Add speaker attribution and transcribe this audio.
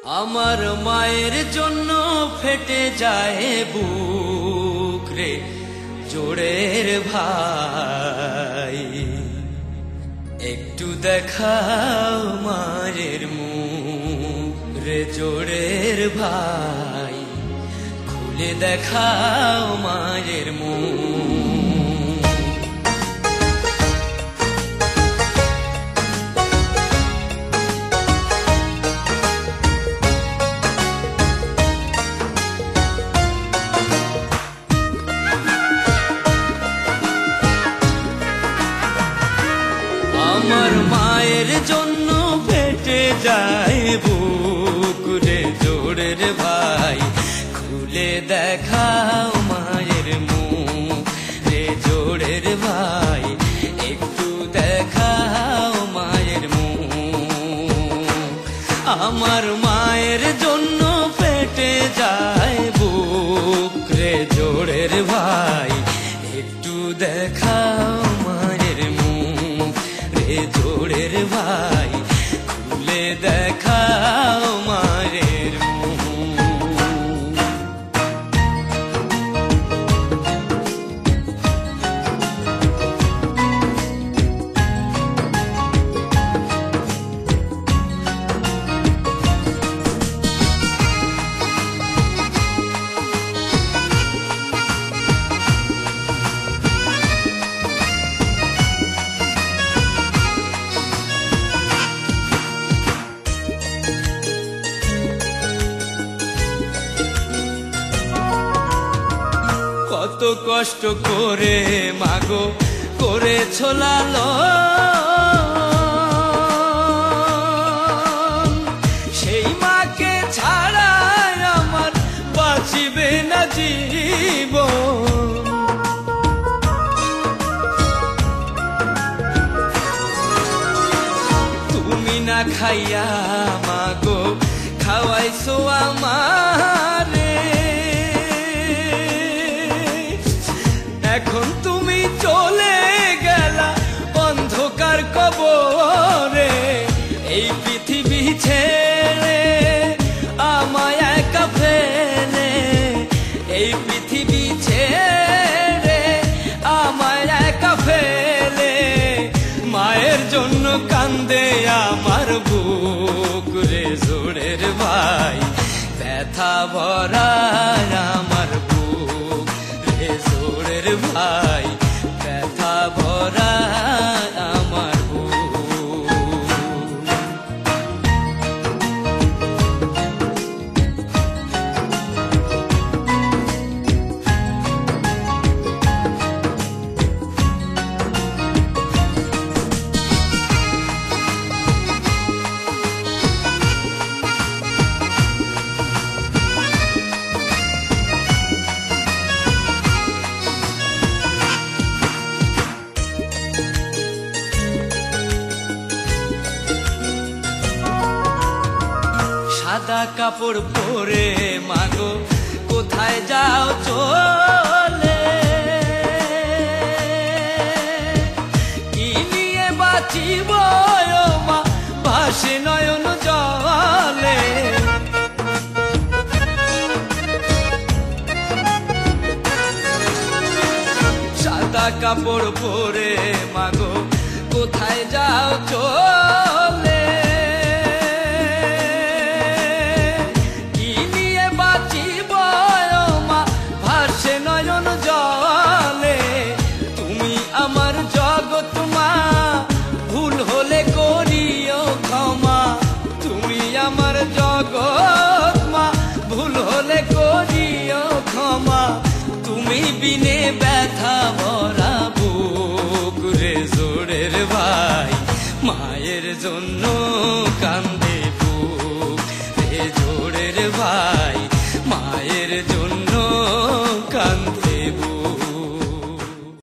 Speaker 1: আমার মায়ের জন্য ফেটে যায় বুক রে জোড়ের ভাই, একটু দেখাও মায়ের মুখ রে জোড়ের ভাই, খুলে দেখাও মায়ের মুখ। আমার মায়ের জন্য ফেটে যায় বুক রে জোড়ের ভাই, খুলে দেখাও মায়ের মুখ রে জোড়ের ভাই, একটু দেখাও মায়ের মুখ। আমার মায়ের জন্য ফেটে যায় বুক রে জোড়ের ভাই, একটু দেখাও মায়ের মুখ রে জোড়ের ভাই, খুলে দেখাও মায়ের মুখ। কত কষ্ট করে মাগো করেছ লালন, সেই মাকে ছাড়া আমার বাঁচিবে না জীবন। তুমি না খাইয়া মাগো খাওয়াইছো আমারে, এখন তুমি চলে গেলা অন্ধকার কবরে, এই পৃথিবী ছেড়ে আমায় একা ফেলে, এই পৃথিবী ছেড়ে আমায় একা ফেলে, মায়ের জন্য কান্দে আমার বুক রে জোড়ের ভাই, ব্যথা ভরা আমার বুক রে জোড়ের ভাই, ব্যথা ভরা আমার বুক। সাদা কাপড় পরে মাগো কোথায় যাও চলে, কি নিয়ে বাঁচিব মা ভাসে নয়ন জলে। সাদা কাপড় পরে মাগো কোথায় যাও চলে, আমার জগৎ মা ভুল হলে করিও ক্ষমা, তুমি আমার জগৎ মা ভুল হলে করিও ক্ষমা, তুমি বিনে ব্যথা ভরা